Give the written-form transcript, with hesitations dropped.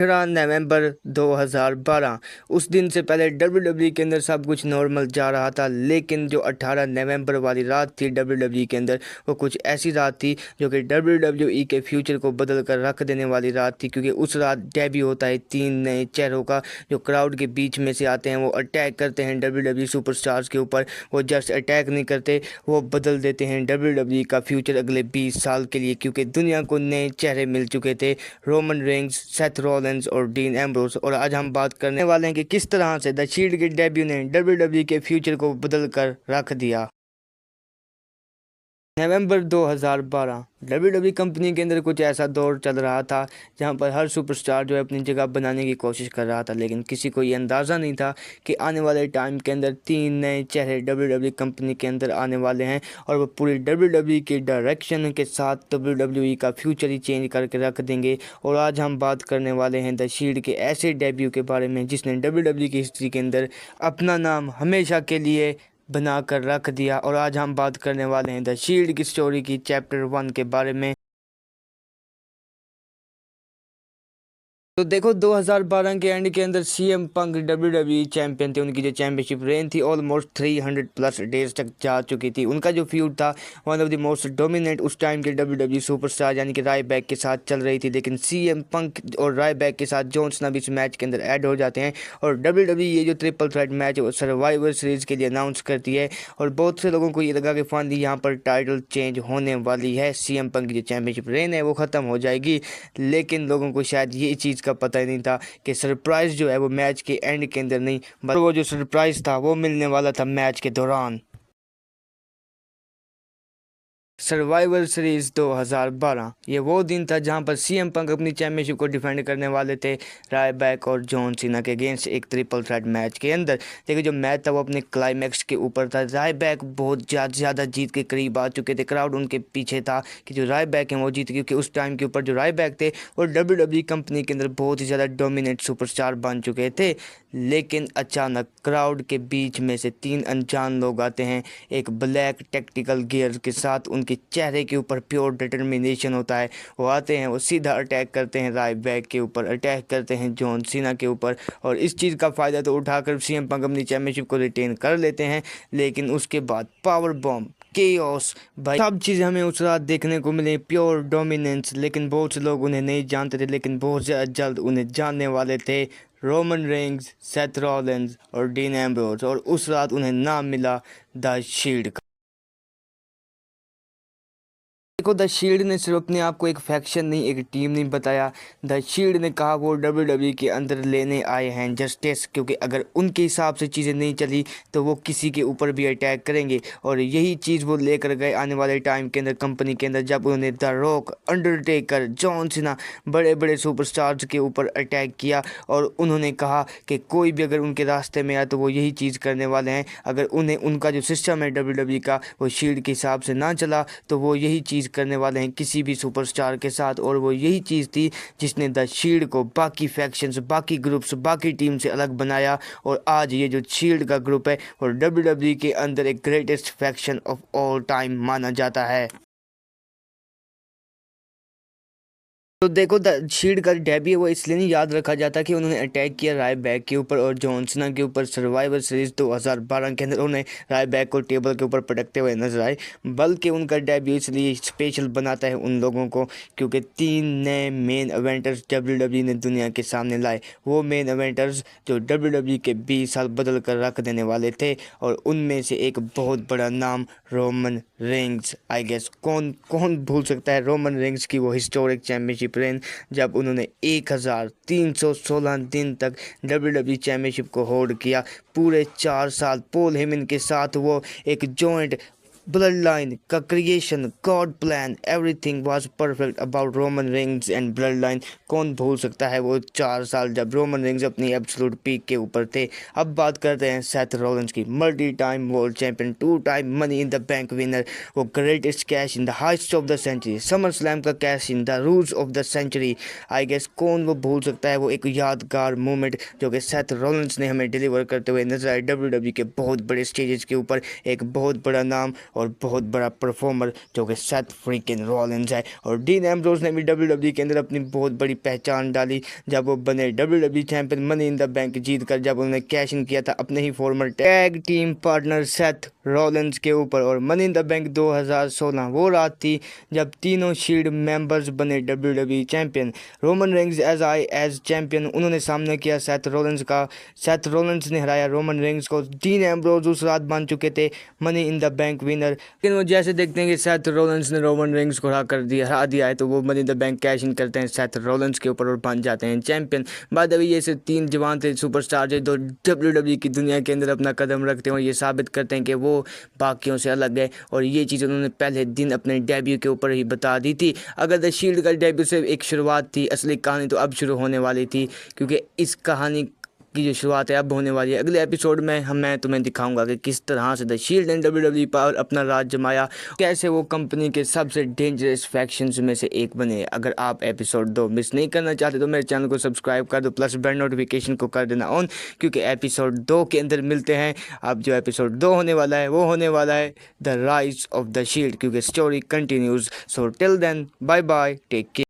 नवंबर 2012 उस दिन से पहले WWE के अंदर सब कुछ नॉर्मल जा रहा था, लेकिन जो 18 नवंबर वाली रात थी WWE के अंदर, वो कुछ ऐसी रात थी जो कि WWE के फ्यूचर को बदल कर रख देने वाली रात थी। क्योंकि उस रात डेब्यू होता है 3 नए चेहरों का, जो क्राउड के बीच में से आते हैं। वो अटैक करते हैं WWE सुपरस्टार्स के ऊपर। वो जस्ट अटैक नहीं करते, वो बदल देते हैं WWE का फ्यूचर अगले 20 साल के लिए। क्योंकि दुनिया को नए चेहरे मिल चुके थे, रोमन रेंग्स, सेथ रॉलिन्स और डीन एम्ब्रोस। और आज हम बात करने वाले हैं कि किस तरह से द शील्ड के डेब्यू ने WWE के फ्यूचर को बदल कर रख दिया। नवंबर 2012 WWE कंपनी के अंदर कुछ ऐसा दौर चल रहा था जहां पर हर सुपरस्टार जो है अपनी जगह बनाने की कोशिश कर रहा था, लेकिन किसी को ये अंदाज़ा नहीं था कि आने वाले टाइम के अंदर 3 नए चेहरे WWE कंपनी के अंदर आने वाले हैं और वो पूरी WWE के डायरेक्शन के साथ WWE का फ्यूचर ही चेंज करके रख देंगे। और आज हम बात करने वाले हैं द शील्ड के ऐसे डेब्यू के बारे में जिसने WWE की हिस्ट्री के अंदर अपना नाम हमेशा के लिए बना कर रख दिया। और आज हम बात करने वाले हैं द शील्ड की स्टोरी की चैप्टर 1 के बारे में। तो देखो 2012 के एंड के अंदर सीएम पंक WWE चैंपियन थे। उनकी जो चैंपियनशिप रेन थी ऑलमोस्ट 300 प्लस डेज तक जा चुकी थी। उनका जो फ्यूड था one of the most dominant उस टाइम के WWE सुपरस्टार यानी कि रायबैक के साथ चल रही थी। लेकिन सीएम पंक और रायबैक के साथ जॉन सीना भी इस मैच के अंदर ऐड हो जाते हैं और WWE ये जो ट्रिपल थ्रेट मैच है वो सर्वाइवर सीरीज के लिए अनाउंस करती है। और बहुत से लोगों को ये लगा कि फाइनली यहाँ पर टाइटल चेंज होने वाली है, सीएम पंक की जो चैंपियनशिप रेन है वो ख़त्म हो जाएगी। लेकिन लोगों को शायद ये चीज़ का पता ही नहीं था कि सरप्राइज जो है वो मैच के एंड के अंदर नहीं, बल्कि वो जो सरप्राइज था वो मिलने वाला था मैच के दौरान। सर्वाइवर सीरीज 2012 ये वो दिन था जहां पर सीएम पंक अपनी चैंपियनशिप को डिफेंड करने वाले थे रायबैक और जॉन सीना के अगेंस्ट एक ट्रिपल थ्रेट मैच के अंदर। देखिए जो मैच था वो अपने क्लाइमैक्स के ऊपर था। रायबैक बहुत ज़्यादा जीत के करीब आ चुके थे, क्राउड उनके पीछे था कि जो रायबैक हैं वो जीत, क्योंकि उस टाइम के ऊपर जो रायबैक थे वो WWE कंपनी के अंदर बहुत ही ज़्यादा डोमिनेट सुपरस्टार बन चुके थे। लेकिन अचानक क्राउड के बीच में से 3 अनजान लोग आते हैं एक ब्लैक टेक्टिकल गियर के साथ। उनके चेहरे के ऊपर प्योर डिटर्मिनेशन होता है। वो आते हैं, वो सीधा अटैक करते हैं रायबैक के ऊपर, अटैक करते हैं जॉन सीना के ऊपर। और इस चीज़ का फ़ायदा तो उठाकर सीएम पंक अपनी चैंपियनशिप को रिटेन कर लेते हैं। लेकिन उसके बाद पावर बॉम्ब, केओस, भाई सब चीज़ें हमें उस रात देखने को मिले, प्योर डोमिनेंस। लेकिन बहुत से लोग उन्हें नहीं जानते थे, लेकिन बहुत जल्द उन्हें जानने वाले थे रोमन रेंग्स, सेथ रॉलिन्स और डीन एम्ब्रोस। और उस रात उन्हें नाम मिला द शील्ड। देखो द शील्ड ने सिर्फ अपने आप को एक फैक्शन नहीं, एक टीम नहीं बताया। द शील्ड ने कहा वो WWE के अंदर लेने आए हैं जस्टिस, क्योंकि अगर उनके हिसाब से चीज़ें नहीं चली तो वो किसी के ऊपर भी अटैक करेंगे। और यही चीज़ वो लेकर गए आने वाले टाइम के अंदर कंपनी के अंदर, जब उन्होंने the rock, Undertaker, John Cena, बड़े बड़े सुपरस्टार्स के ऊपर अटैक किया। और उन्होंने कहा कि कोई भी अगर उनके रास्ते में आए तो वो यही चीज़ करने वाले हैं। अगर उन्हें उनका जो सिस्टम है WWE का वो शील्ड के हिसाब से ना चला तो वो यही चीज़ करने वाले हैं किसी भी सुपरस्टार के साथ। और वो यही चीज़ थी जिसने द शील्ड को बाकी फैक्शंस, बाकी ग्रुप्स, बाकी टीम से अलग बनाया। और आज ये जो शील्ड का ग्रुप है और WWE के अंदर एक greatest faction of all time माना जाता है। तो देखो द शील्ड का डेब्यू वो इसलिए नहीं याद रखा जाता कि उन्होंने अटैक किया रायबैक के ऊपर और जॉन सीना के ऊपर सर्वाइवर सीरीज 2012 के अंदर उन्हें रायबैक को टेबल के ऊपर पटकते हुए नजर आए, बल्कि उनका डेब्यू इसलिए स्पेशल बनाता है उन लोगों को क्योंकि 3 नए मेन इवेंटर्स WWE ने दुनिया के सामने लाए। वो मेन इवेंटर्स जो WWE के 20 साल बदल कर रख देने वाले थे। और उनमें से एक बहुत बड़ा नाम रोमन रेंग्स। आई गेस कौन कौन भूल सकता है रोमन रेंग्स की वो हिस्टोरिक चैंपियनशिप रेन, जब उन्होंने 1316 दिन तक WWE चैंपियनशिप को होल्ड किया। पूरे 4 साल पॉल हेमन के साथ वो एक जॉइंट ब्लड लाइन का creation, God plan, everything was perfect about Roman Reigns and bloodline. कौन भूल सकता है वो 4 साल जब रोमन रिंग्स अपनी एब्सोल्यूट पीक के ऊपर थे। अब बात करते हैं सेथ रॉलिन्स की, multi time world champion, 2 time money in the bank winner, वो greatest cash in the heist of the century, SummerSlam का cash in, the rules of the century. I guess कौन वो भूल सकता है वो एक यादगार मोमेंट जो कि सेथ रॉलिन्स ने हमें डिलीवर करते हुए नजर आए WWE के बहुत बड़े स्टेजेस के ऊपर। एक बहुत बड़ा नाम और बहुत बड़ा परफॉर्मर जो कि सेथ फ्रीकिंग रॉलिंस है। और डीन एम्ब्रोज ने भी WWE के अंदर अपनी बहुत बड़ी पहचान डाली जब वो बने WWE champion money in the bank जीत कर, जब उन्होंने कैश इन किया था अपने ही former tag team partner Seth Rollins के ऊपर। और मनी इन द बैंक 2016 वो रात थी जब तीनों शील्ड मेंबर्स बने WWE champion. Roman Reigns as champion उन्होंने सामना किया सेथ रॉलिंस का। सेथ रॉलिंस ने हराया रोमन रेंग्स को। डीन एम्ब्रोज उस रात बन चुके थे money in the bank winner, लेकिन वो जैसे देखते हैं कि सेथ रॉलिंस ने रोमन रेंग्स को हरा दिया है तो वो money in the bank cash in करते हैं सेथ रॉलिंस के ऊपर और बन जाते हैं चैंपियन। बाद अभी ये सिर्फ 3 जवान थे सुपरस्टार जो WWE की दुनिया के अंदर अपना कदम रखते हैं और ये साबित करते हैं कि वो बाकियों से अलग है। और ये चीज़ उन्होंने पहले दिन अपने डेब्यू के ऊपर ही बता दी थी। अगर द शील्ड का डेब्यू से एक शुरुआत थी, असली कहानी तो अब शुरू होने वाली थी, क्योंकि इस कहानी की जो शुरुआत है अब होने वाली है। अगले एपिसोड में मैं तुम्हें दिखाऊंगा कि किस तरह से द शील्ड एंड WWE पर अपना राज जमाया, कैसे वो कंपनी के सबसे डेंजरस फैक्शंस में से एक बने। अगर आप एपिसोड 2 मिस नहीं करना चाहते तो मेरे चैनल को सब्सक्राइब कर दो, प्लस बेल नोटिफिकेशन को कर देना ऑन, क्योंकि एपिसोड 2 के अंदर मिलते हैं। अब जो एपिसोड 2 होने वाला है वो होने वाला है the rise of the Shield, क्योंकि story continues. So till then bye bye, take care.